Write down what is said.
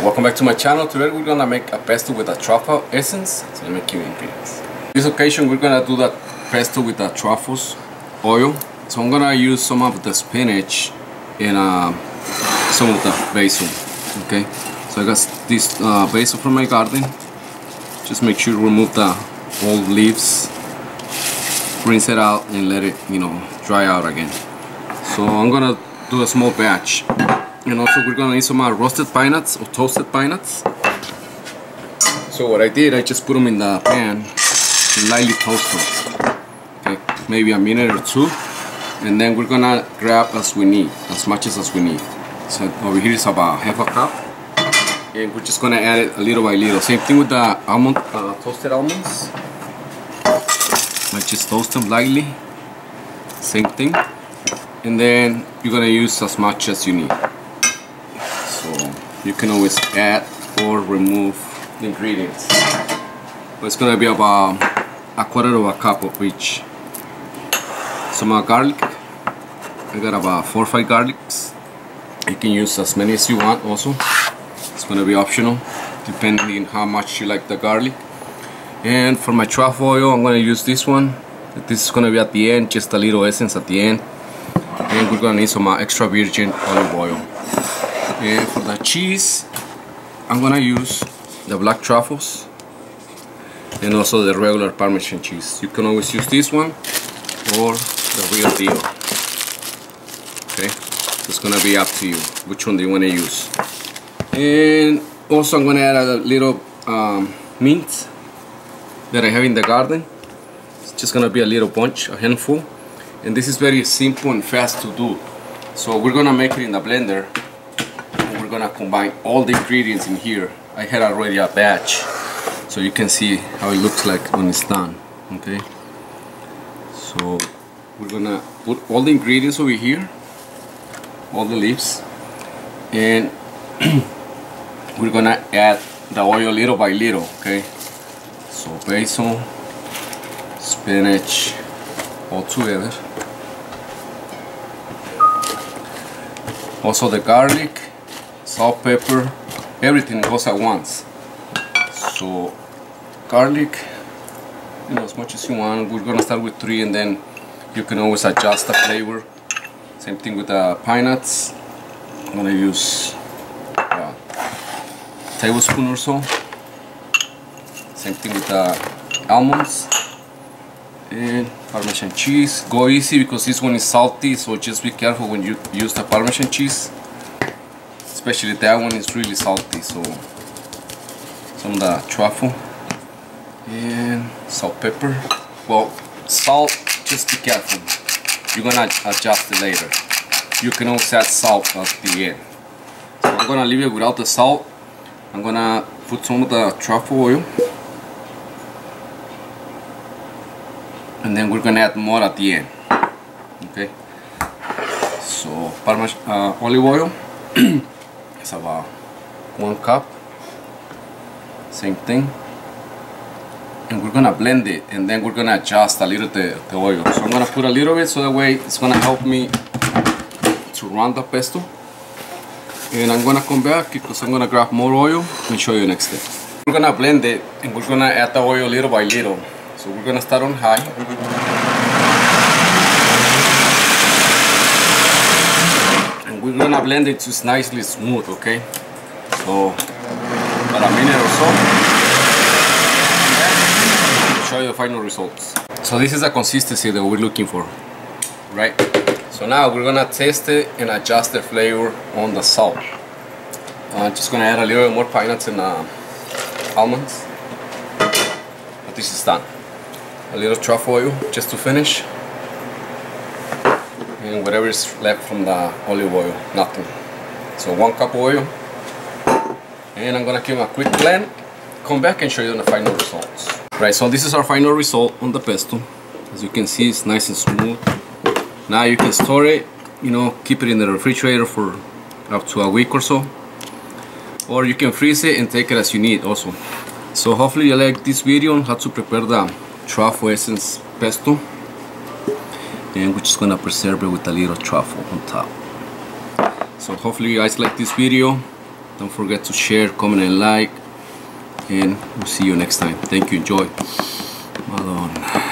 Welcome back to my channel. Today we're gonna make a pesto with a truffle essence. So let me give you ingredients. This occasion we're gonna do that pesto with the truffles oil. So I'm gonna use some of the spinach and some of the basil. Okay. So I got this basil from my garden. Just make sure you remove the old leaves, rinse it out, and let it dry out again. So I'm gonna do a small batch. And also we're gonna need some roasted pine nuts or toasted pine nuts. So what I did, I just put them in the pan and lightly toast them. Okay, maybe a minute or two. And then we're gonna grab as we need, as much as we need. So over here is about half a cup. And we're just gonna add it little by little. Same thing with the almond, toasted almonds. I just toast them lightly. Same thing. And then you're gonna use as much as you need. So you can always add or remove the ingredients. But it's gonna be about a quarter of a cup of each. Some garlic. I got about 4 or 5 garlics. You can use as many as you want also. It's gonna be optional depending on how much you like the garlic. And for my truffle oil, I'm gonna use this one. This is gonna be at the end, just a little essence at the end. And we're gonna need some extra virgin olive oil. And for the cheese, I'm gonna use the black truffles and also the regular Parmesan cheese. You can always use this one or the real deal. Okay, it's gonna be up to you which one do you want to use. And also I'm gonna add a little mint that I have in the garden. It's just gonna be a little bunch, a handful. And this is very simple and fast to do. So we're gonna make it in the blender. We're gonna combine all the ingredients in here. I had already a batch, so you can see how it looks like when it's done. Okay, so we're gonna put all the ingredients over here, all the leaves, and we're gonna add the oil little by little. Okay, so basil, spinach, all together. Also the garlic, salt, pepper, everything goes at once. So garlic, as much as you want. We're gonna start with 3 and then you can always adjust the flavor. Same thing with the pine nuts. I'm gonna use a tablespoon or so. Same thing with the almonds. And Parmesan cheese. Go easy because this one is salty, so just be careful when you use the Parmesan cheese. Especially that one is really salty. So some of the truffle and salt, pepper. Well, salt, just be careful. You're gonna adjust it later. You can also add salt at the end. So I'm gonna leave it without the salt. I'm gonna put some of the truffle oil. And then we're gonna add more at the end. Okay. So Parmesan olive oil. It's about 1 cup. Same thing. And we're gonna blend it, and then we're gonna adjust a little the oil. So I'm gonna put a little bit so that way it's gonna help me to run the pesto. And I'm gonna come back because I'm gonna grab more oil and show you next step. We're gonna blend it, and we're gonna add the oil little by little. So we're gonna start on high. And we're gonna blend it just nicely smooth, okay? So about a minute or so. I'll show you the final results. So this is the consistency that we're looking for, right? So now we're gonna taste it and adjust the flavor on the salt. I'm just gonna add a little bit more pine nuts and almonds. But this is done. A little truffle oil just to finish, and whatever is left from the olive oil, nothing. So 1 cup of oil, and I'm gonna give them a quick blend, come back and show you the final results. Right, so this is our final result on the pesto. As you can see, it's nice and smooth. Now you can store it, keep it in the refrigerator for up to a week or so, or you can freeze it and take it as you need also. So hopefully you like this video on how to prepare the truffle essence pesto, and we're just gonna preserve it with a little truffle on top. So hopefully you guys like this video. Don't forget to share, comment, and like. And we'll see you next time. Thank you. Enjoy. Madonna.